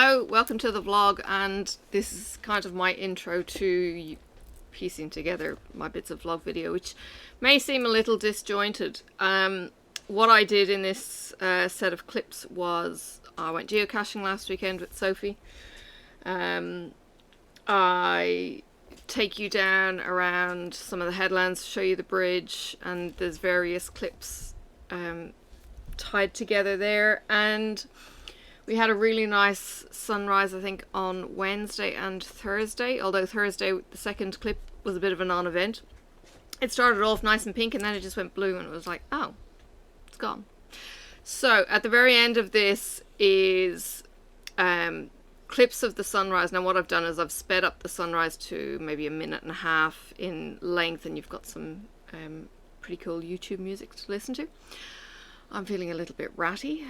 Hello, welcome to the vlog, and this is kind of my intro to piecing together my bits of vlog video, which may seem a little disjointed. What I did in this set of clips was I went geocaching last weekend with Sophie. I take you down around some of the headlands, show you the bridge, and there's various clips tied together there. And we had a really nice sunrise, I think, on Wednesday and Thursday, although Thursday, the second clip, was a bit of a non-event. It started off nice and pink and then it just went blue and it was like, oh, it's gone. So at the very end of this is clips of the sunrise. Now what I've done is I've sped up the sunrise to maybe 1.5 minutes in length, and you've got some pretty cool YouTube music to listen to. I'm feeling a little bit ratty,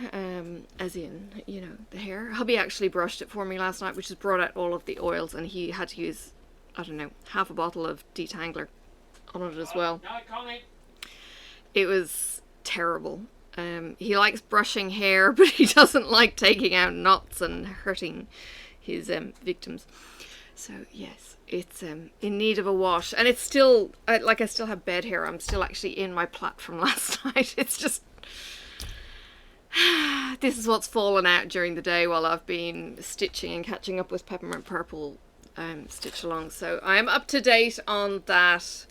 as in, you know, the hair. Hubby actually brushed it for me last night, which has brought out all of the oils, and he had to use, I don't know, half a bottle of detangler on it as well. It was terrible. He likes brushing hair, but he doesn't like taking out knots and hurting his victims. So yes, it's in need of a wash, and it's still, I still have bed hair. I'm still actually in my plait from last night. It's just, this is what's fallen out during the day while I've been stitching and catching up with Peppermint Purple stitch along. So I am up to date on that.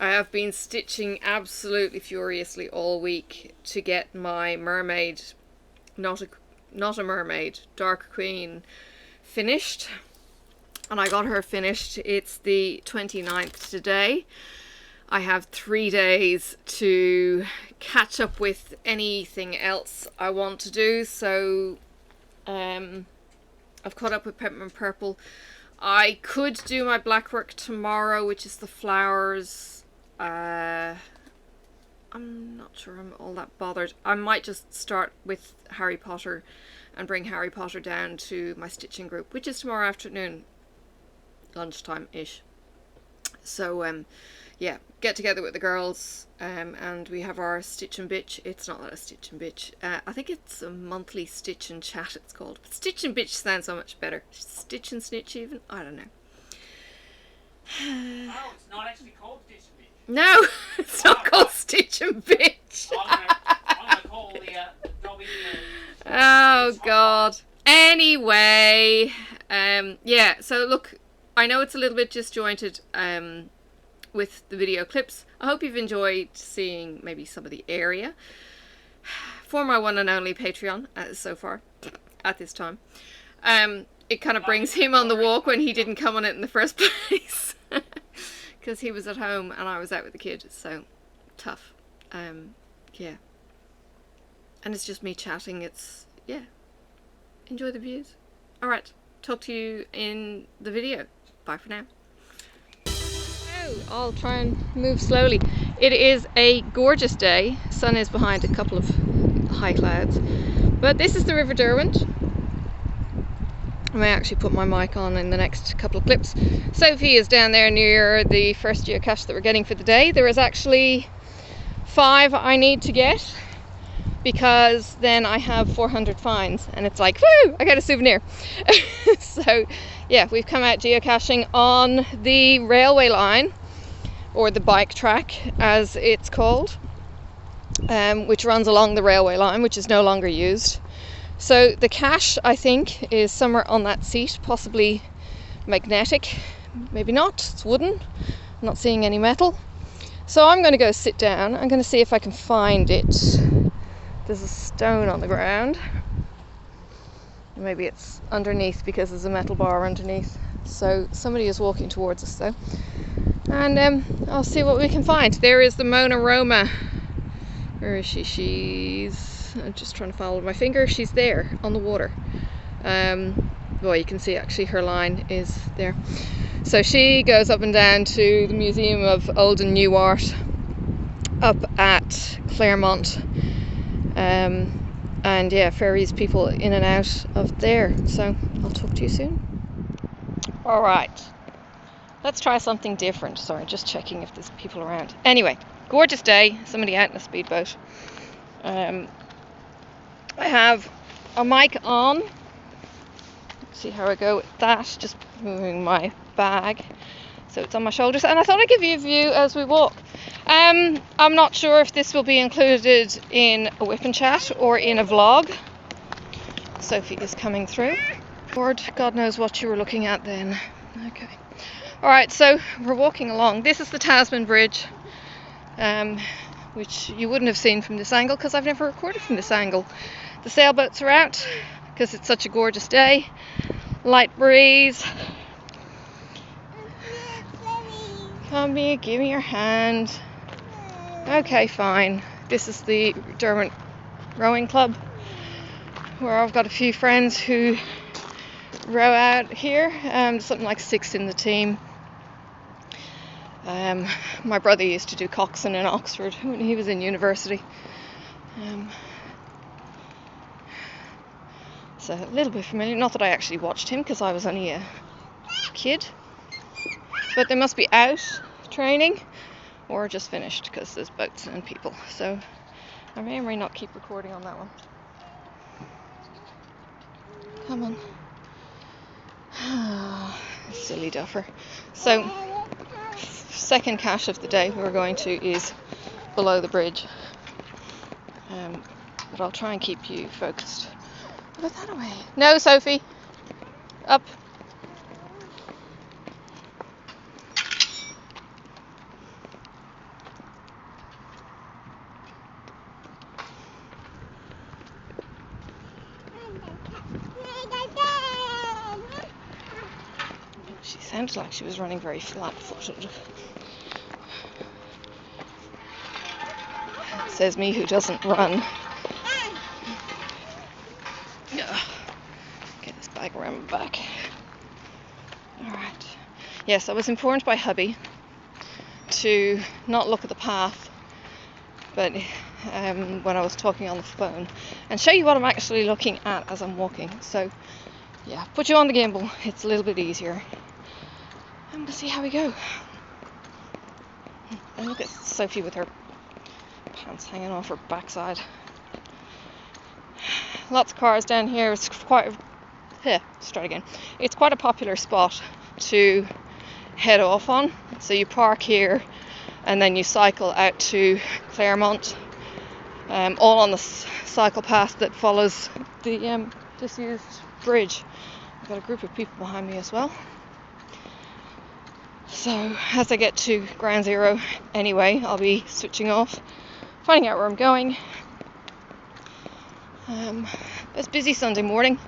I have been stitching absolutely furiously all week to get my mermaid, not a mermaid, Dark Queen finished. And I got her finished. It's the 29th today. I have 3 days to catch up with anything else I want to do. So I've caught up with Peppermint Purple. I could do my black work tomorrow, which is the flowers. I'm not sure I'm all that bothered. I might just start with Harry Potter and bring Harry Potter down to my stitching group, which is tomorrow afternoon, lunchtime-ish. So yeah, get together with the girls, and we have our Stitch and Bitch. It's not a Stitch and Bitch. I think it's a monthly Stitch and Chat it's called. But Stitch and Bitch sounds so much better. Stitch and Snitch even? I don't know. Oh, it's not actually called Stitch and Bitch. No, it's not called Stitch and Bitch. I'm gonna call the Dobby. Oh God. Anyway, yeah. So look, I know it's a little bit disjointed with the video clips. I hope you've enjoyed seeing maybe some of the area for my one and only Patreon so far at this time. It kind of brings him on the walk when he didn't come on it in the first place because he was at home and I was out with the kid. So tough. Yeah. And it's just me chatting. It's, yeah. Enjoy the views. Alright, talk to you in the video. Bye for now. Oh, I'll try and move slowly. It is a gorgeous day. Sun is behind a couple of high clouds. But this is the River Derwent. I may actually put my mic on in the next couple of clips. Sophie is down there near the first geocache that we're getting for the day. There is actually 5 I need to get, because then I have 400 finds, and it's like, woo, I got a souvenir. So yeah, we've come out geocaching on the railway line, or the bike track as it's called, which runs along the railway line, which is no longer used. So the cache, I think, is somewhere on that seat, possibly magnetic, maybe not, it's wooden, I'm not seeing any metal. So I'm going to go sit down, I'm going to see if I can find it. There's a stone on the ground. Maybe it's underneath because there's a metal bar underneath. So somebody is walking towards us though. And I'll see what we can find. There is the Mona Roma. Where is she? I'm just trying to follow my finger. She's there on the water. Well, you can see actually her line is there. So she goes up and down to the Museum of Old and New Art up at Claremont. And yeah, ferries people in and out of there. So I'll talk to you soon. Alright, let's try something different. Sorry, just checking if there's people around. Anyway, gorgeous day, somebody out in a speedboat. I have a mic on see how I go with that. Just moving my bag so it's on my shoulders, and I thought I'd give you a view as we walk. I'm not sure if this will be included in a whip and chat or in a vlog. Sophie is coming through. Lord, God knows what you were looking at then. Okay. Alright, so we're walking along. This is the Tasman Bridge, which you wouldn't have seen from this angle because I've never recorded from this angle. The sailboats are out because it's such a gorgeous day. Light breeze. Come here, give me your hand. Okay, fine. This is the Derwent Rowing Club, where I've got a few friends who row out here. Something like 6 in the team. My brother used to do coxswain in Oxford when he was in university. So a little bit familiar. Not that I actually watched him because I was only a kid. But they must be out training or just finished because there's boats and people. So I may or may not keep recording on that one. Come on. Silly duffer. So, second cache of the day we're going to is below the bridge. But I'll try and keep you focused. Put that away. No, Sophie. Up. She sounded like she was running very flat-footed. Says me who doesn't run. Get this bag around my back. Alright. Yes, I was informed by hubby to not look at the path, but when I was talking on the phone, and show you what I'm actually looking at as I'm walking. So, yeah, put you on the gimbal. It's a little bit easier. I'm going to see how we go. And look at Sophie with her pants hanging off her backside. Lots of cars down here. It's quite It's quite a popular spot to head off on. So you park here and then you cycle out to Claremont, all on the cycle path that follows the disused bridge. I've got a group of people behind me as well. So as I get to ground zero anyway, I'll be switching off, finding out where I'm going. It's busy Sunday morning.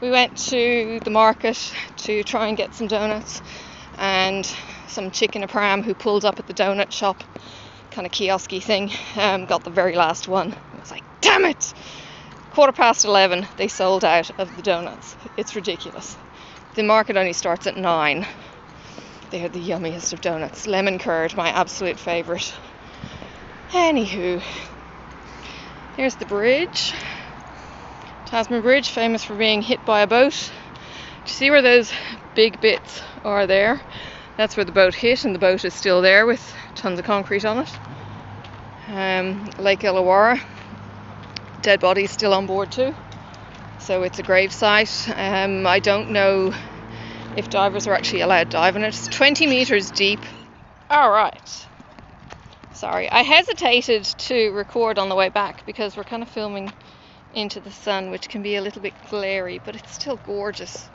We went to the market to try and get some donuts, and some chick in a pram who pulled up at the donut shop, kind of kiosky thing, got the very last one. I was like, damn it! 11:15, they sold out of the donuts. It's ridiculous. The market only starts at 9. They are the yummiest of donuts. Lemon curd, my absolute favourite. Anywho, here's the bridge. Tasman Bridge, famous for being hit by a boat. Do you see where those big bits are there? That's where the boat hit, and the boat is still there with tons of concrete on it. Lake Illawarra, dead bodies still on board too. So it's a grave site. I don't know if divers are actually allowed diving it. It's 20 meters deep. Alright. Sorry, I hesitated to record on the way back because we're kind of filming into the sun, which can be a little bit glary, but it's still gorgeous.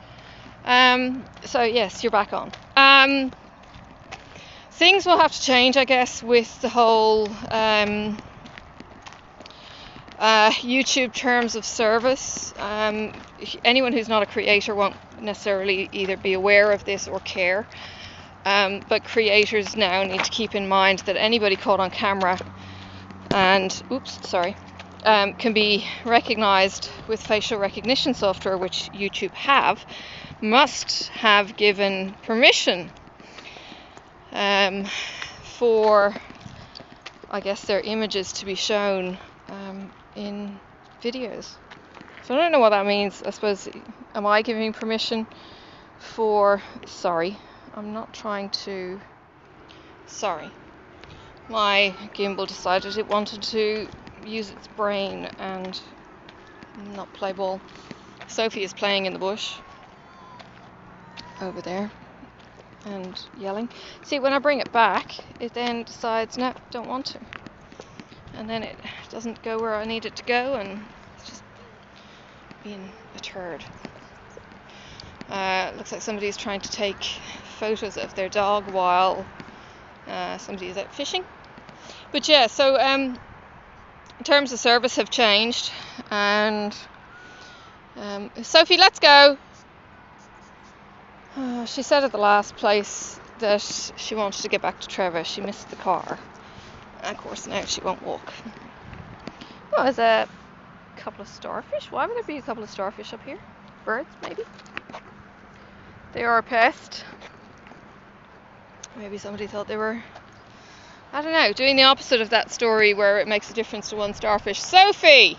So yes, you're back on. Things will have to change, I guess, with the whole YouTube terms of service. Anyone who's not a creator won't necessarily either be aware of this or care, but creators now need to keep in mind that anybody caught on camera and can be recognized with facial recognition software, which YouTube must have given permission for, I guess, their images to be shown in videos. So I don't know what that means. I suppose, am I giving permission for... Sorry, I'm not trying to... Sorry. My gimbal decided it wanted to use its brain and not play ball. Sophie is playing in the bush. over there and yelling. See, when I bring it back, it then decides, no, don't want to. And then it doesn't go where I need it to go, and it's just being a turd. Looks like somebody's trying to take photos of their dog while somebody is out fishing. But yeah, so terms of service have changed, and Sophie, let's go. She said at the last place that she wanted to get back to Trevor. She missed the car. And of course now she won't walk. Oh, there's a couple of starfish. Why would there be a couple of starfish up here? Birds, maybe? They are a pest. Maybe somebody thought they were, I don't know, doing the opposite of that story where it makes a difference to one starfish. Sophie!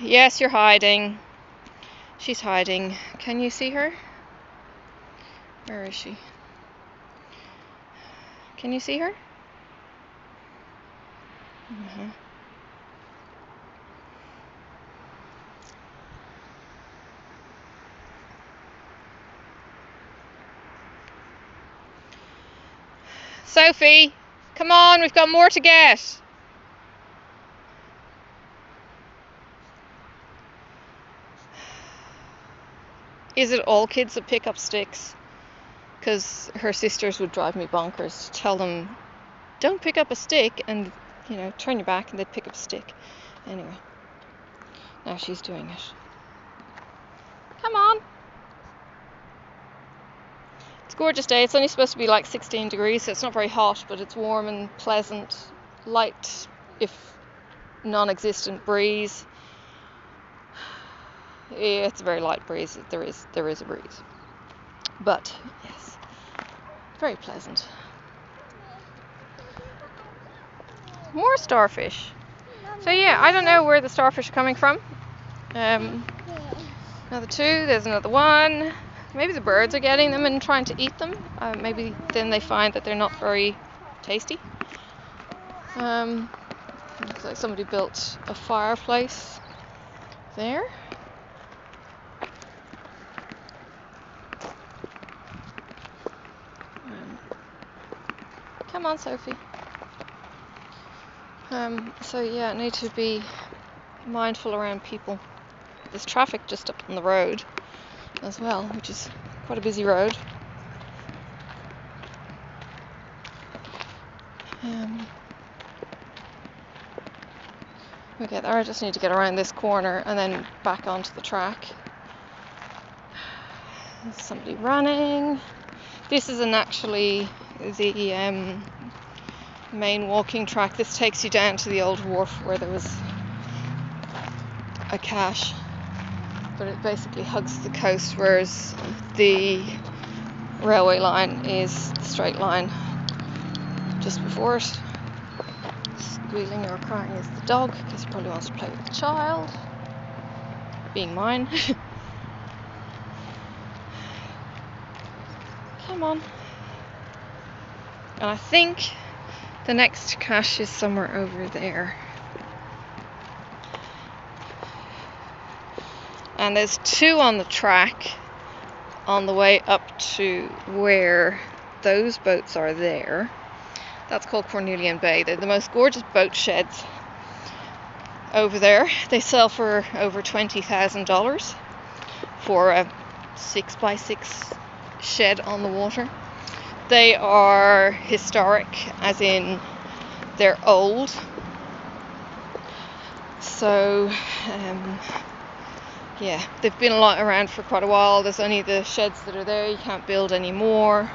Yes, you're hiding. She's hiding. Can you see her? Where is she? Can you see her? Mm-hmm. Sophie, come on, we've got more to get. Is it all kids that pick up sticks? Because her sisters would drive me bonkers to tell them, don't pick up a stick, and, you know, turn your back and they'd pick up a stick. Anyway, now she's doing it. Come on. It's a gorgeous day. It's only supposed to be like 16 degrees, so it's not very hot, but it's warm and pleasant. Light, if non-existent, breeze. Yeah, it's a very light breeze. There is a breeze, but yes, very pleasant. More starfish. So yeah, I don't know where the starfish are coming from. Another two. There's another one. Maybe the birds are getting them and trying to eat them. Maybe then they find that they're not very tasty. Looks like somebody built a fireplace there. Come on, Sophie. So yeah, I need to be mindful around people. There's traffic just up on the road as well, which is quite a busy road. Okay, I just need to get around this corner and then back onto the track. There's somebody running. This isn't actually the main walking track. This takes you down to the old wharf where there was a cache, but it basically hugs the coast, whereas the railway line is the straight line just before it. Squealing or crying is the dog, because he probably wants to play with the child, being mine. Come on. And I think the next cache is somewhere over there. And there's two on the track on the way up to where those boats are there. That's called Cornelian Bay. They're the most gorgeous boat sheds over there. They sell for over $20,000 for a 6x6 shed on the water. They are historic, as in they're old. So, yeah, they've been around for quite a while. There's only the sheds that are there. You can't build any more.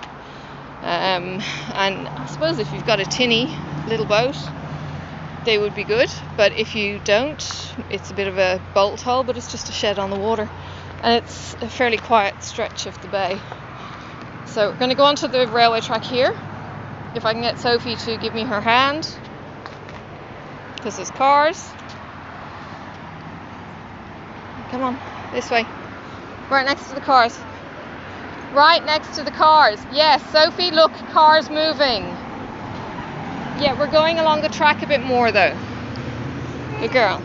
And I suppose if you've got a tinny little boat, they would be good. But if you don't, it's a bit of a bolt hole, but it's just a shed on the water. And it's a fairly quiet stretch of the bay. So we're going to go onto the railway track here. If I can get Sophie to give me her hand, because there's cars. Come on, this way. Right next to the cars. Right next to the cars. Yes, Sophie, look, cars moving. Yeah, we're going along the track a bit more though. Good girl.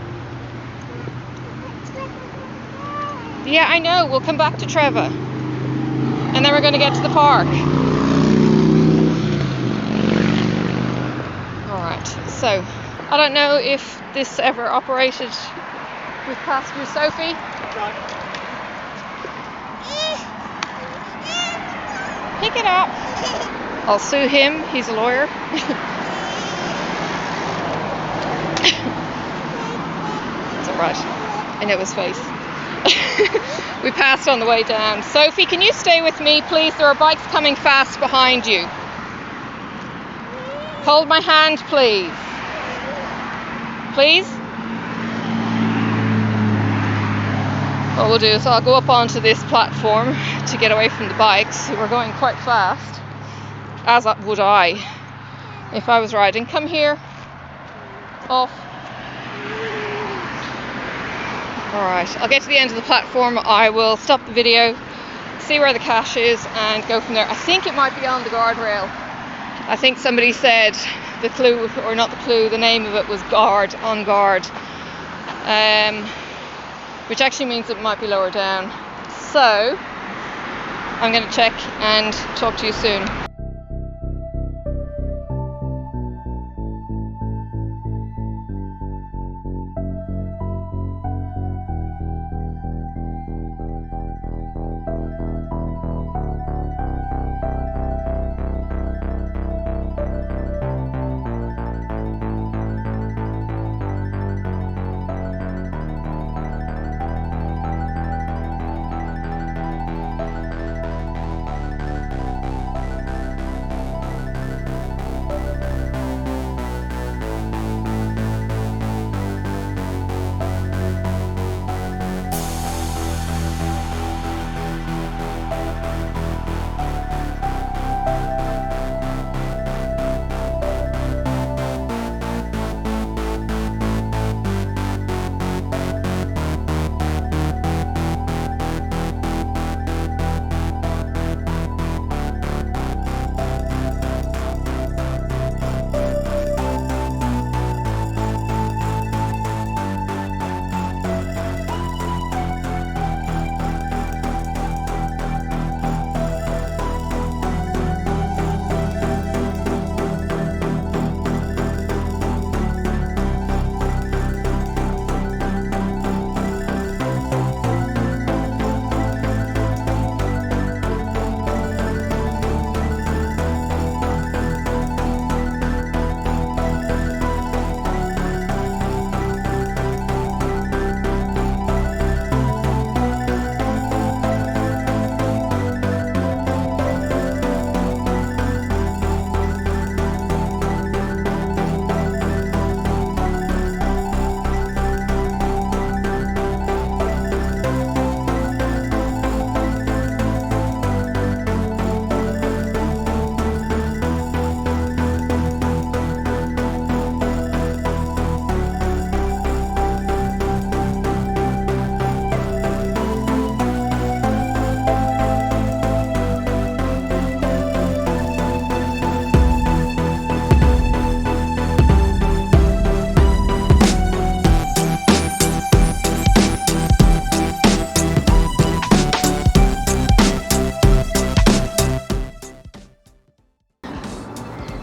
Yeah, I know. We'll come back to Trevor. And then we're going to get to the park. Alright, so I don't know if this ever operated with passenger Sophie. Pick it up. I'll sue him, he's a lawyer. It's alright. I know his face. We passed on the way down. Sophie, can you stay with me, please? There are bikes coming fast behind you. Hold my hand, please. Please? What we'll do is I'll go up onto this platform to get away from the bikes who are going quite fast, as would I if I was riding. Come here. Off. Alright, I'll get to the end of the platform. I will stop the video, see where the cache is, and go from there. I think it might be on the guardrail. I think somebody said the clue, or not the clue, the name of it was guard, on guard. Which actually means it might be lower down. So, I'm going to check and talk to you soon.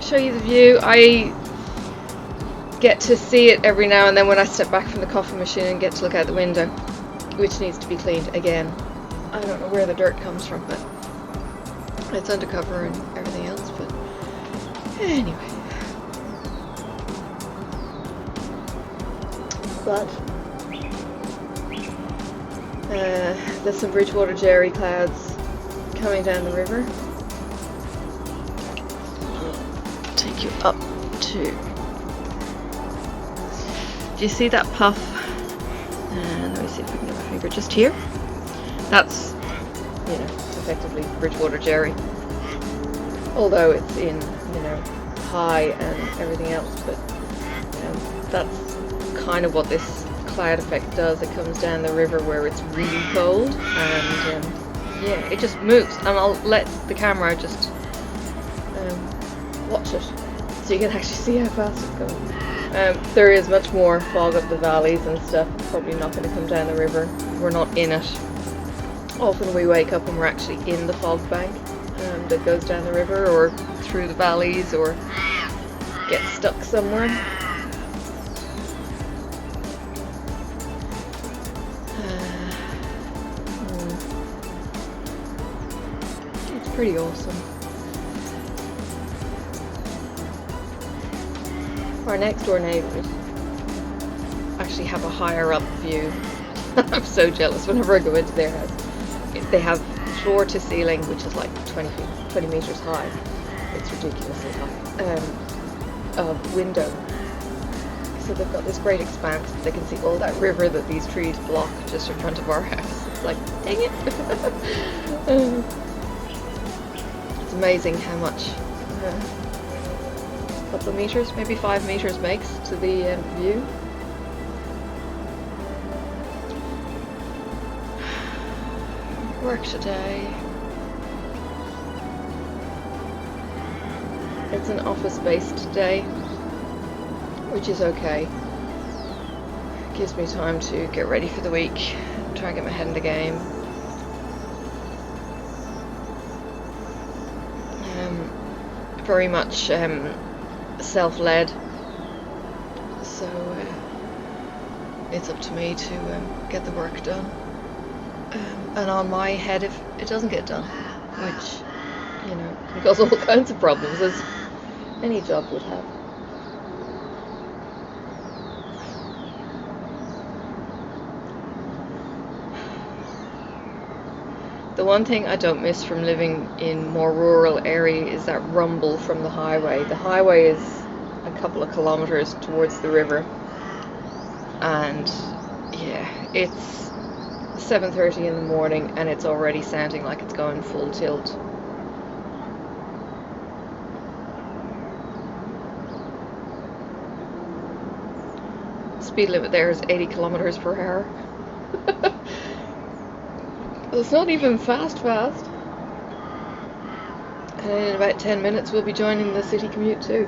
Show you the view. I get to see it every now and then when I step back from the coffee machine and get to look out the window, which needs to be cleaned again. I don't know where the dirt comes from, but it's undercover and everything else, but anyway. But there's some Bridgewater Jerry clouds coming down the river. Take you up to. Do you see that puff? And let me see if I can get my finger just here. That's, you know, effectively Bridgewater Jerry. Although it's in, you know, high and everything else, but that's kind of what this cloud effect does. It comes down the river where it's really cold, and yeah, it just moves. And I'll let the camera just watch it so you can actually see how fast it's going. There is much more fog up the valleys and stuff. It's probably not going to come down the river. We're not in it. Often we wake up and we're actually in the fog bank that goes down the river or through the valleys or get stuck somewhere. It's pretty awesome. Our next door neighbours actually have a higher up view. I'm so jealous whenever I go into their house. They have floor to ceiling, which is like 20 meters high. It's ridiculously high. Of window. So they've got this great expanse. They can see all that river that these trees block just in front of our house. It's like, dang it! It's amazing how much a couple of meters, maybe 5 meters makes to the view. Work today. It's an office-based day, which is okay. Gives me time to get ready for the week, try and get my head in the game. Very much self-led, so it's up to me to get the work done. And on my head if it doesn't get done, which, you know, can cause all kinds of problems, as any job would have. The one thing I don't miss from living in more rural area is that rumble from the highway. The highway is a couple of kilometers towards the river, and yeah, it's 7:30 in the morning and it's already sounding like it's going full tilt. Speed limit there is 80 kilometers per hour. It's not even fast. And in about 10 minutes we'll be joining the city commute too.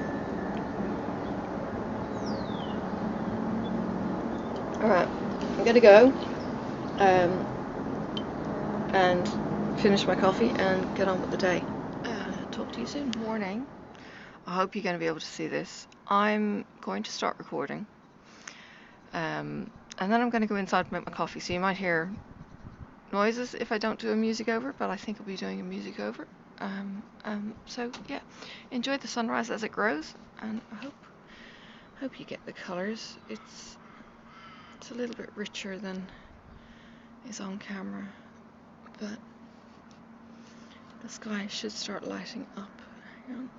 Alright, I'm gonna go and finish my coffee and get on with the day. Talk to you soon. Morning. I hope you're going to be able to see this. I'm going to start recording, and then I'm going to go inside and make my coffee, so you might hear noises if I don't do a music over, but I think I'll be doing a music over. So yeah, enjoy the sunrise as it grows, and I hope you get the colours. It's a little bit richer than is on camera, but the sky should start lighting up. Hang on.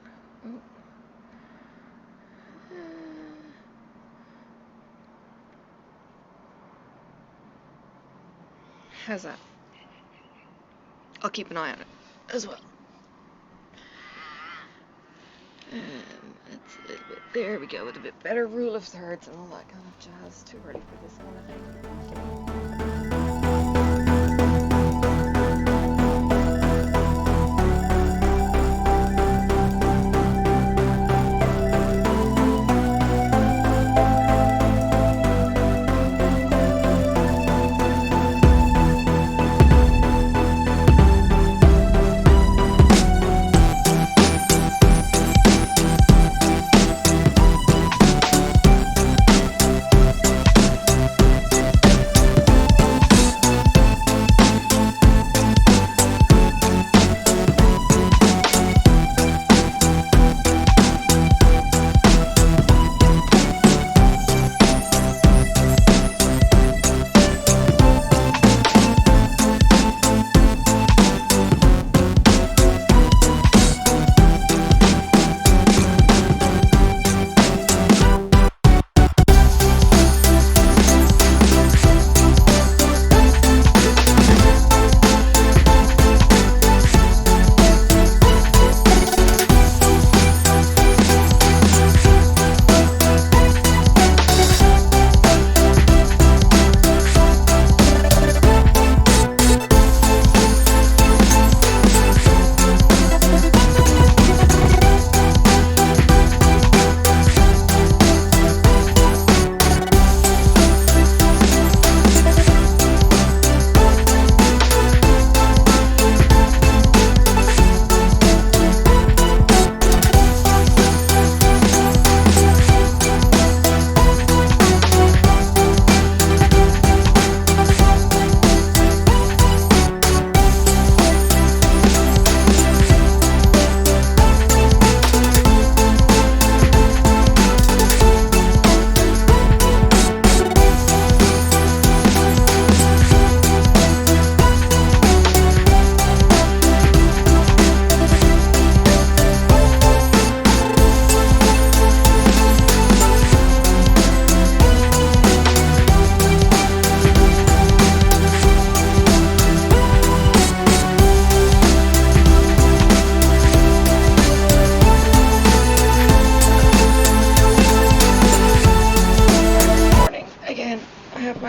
Oh. How's that? I'll keep an eye on it as well. That's a little bit, there we go, with a bit better rule of thirds and all that kind of jazz. Too early for this kind of thing.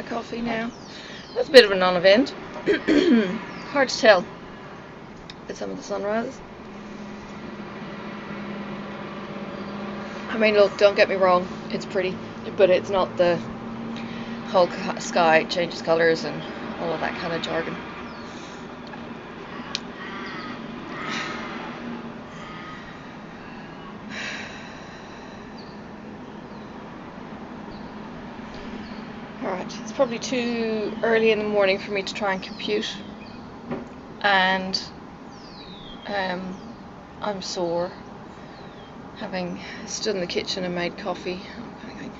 coffee now. That's a bit of a non-event. Hard to tell with some of the sunrises. I mean, look, don't get me wrong, it's pretty, but it's not the whole sky changes colours and all of that kind of jargon. Alright, it's probably too early in the morning for me to try and compute, and I'm sore, having stood in the kitchen and made coffee. I'm kind of going,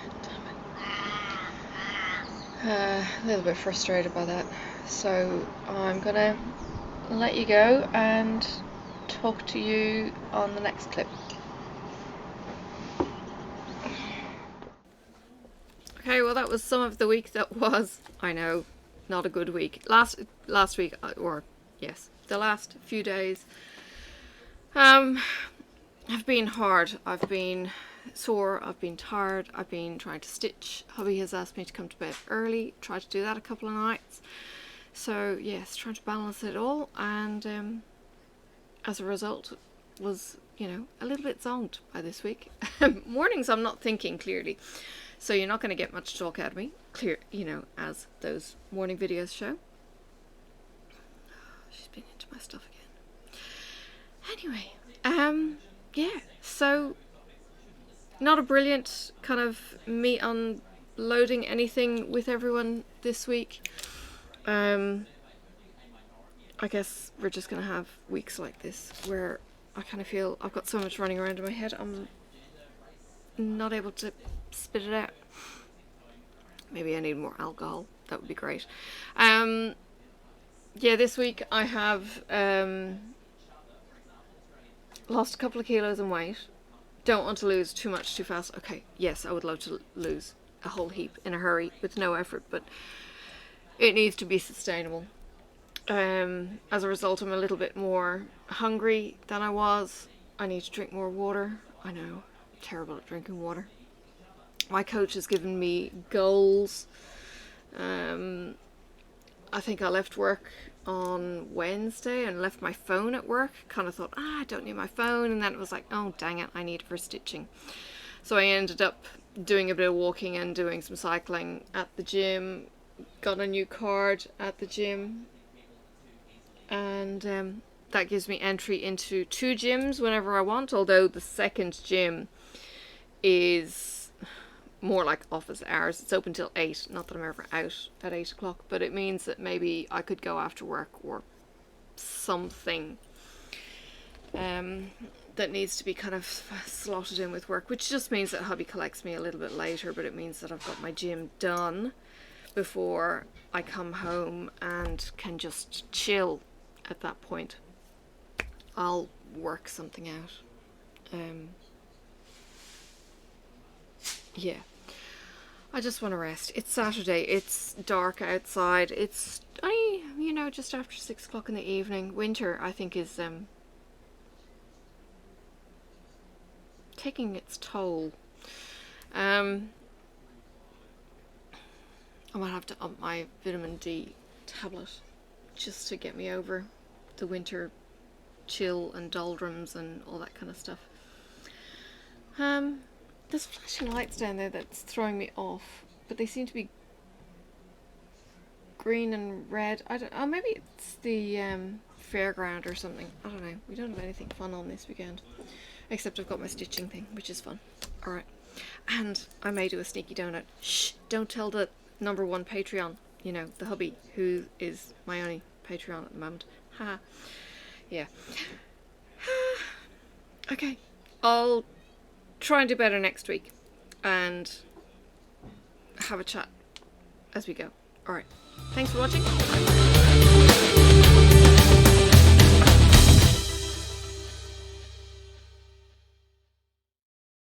damn it. A little bit frustrated by that, so I'm gonna let you go and talk to you on the next clip. Okay, well that was some of the week that was. I know, not a good week. Last week, or yes, the last few days have been hard. I've been sore, I've been tired, I've been trying to stitch. Hubby has asked me to come to bed early, tried to do that a couple of nights. So yes, trying to balance it all, and as a result was, you know, a little bit zonked by this week. Mornings I'm not thinking clearly. So you're not going to get much talk out of me, clear, you know, as those morning videos show. She's been into my stuff again. Anyway, yeah, so not a brilliant kind of me unloading anything with everyone this week. I guess we're just going to have weeks like this where I kind of feel I've got so much running around in my head, I'm not able to spit it out. Maybe I need more alcohol, that would be great. Yeah, this week I have lost a couple of kilos in weight. Don't want to lose too much too fast. Okay, yes, I would love to lose a whole heap in a hurry with no effort, but it needs to be sustainable. As a result, I'm a little bit more hungry than I was. I need to drink more water. I know, I'm terrible at drinking water. My coach has given me goals. I think I left work on Wednesday and left my phone at work. Kind of thought, I don't need my phone, and then it was like, oh dang it, I need it for stitching. So I ended up doing a bit of walking and doing some cycling at the gym. Got a new card at the gym, and that gives me entry into 2 gyms whenever I want, although the second gym is more like office hours. It's open till 8, not that I'm ever out at 8 o'clock, but it means that maybe I could go after work or something that needs to be kind of slotted in with work, which just means that hubby collects me a little bit later, but it means that I've got my gym done before I come home and can just chill at that point. I'll work something out. Yeah, I just want to rest. It's Saturday, it's dark outside, it's only, you know, just after 6 o'clock in the evening. Winter, I think, is taking its toll. I might have to up my vitamin D tablet just to get me over the winter chill and doldrums and all that kind of stuff. There's flashing lights down there that's throwing me off, but they seem to be green and red. I don't. Oh, maybe it's the fairground or something. I don't know. We don't have anything fun on this weekend, except I've got my stitching thing, which is fun. All right, and I may do a sneaky donut. Shh! Don't tell the #1 Patreon. You know, the hubby, who is my only Patreon at the moment. Ha. Yeah. Okay. I'll try and do better next week and have a chat as we go. Alright, thanks for watching.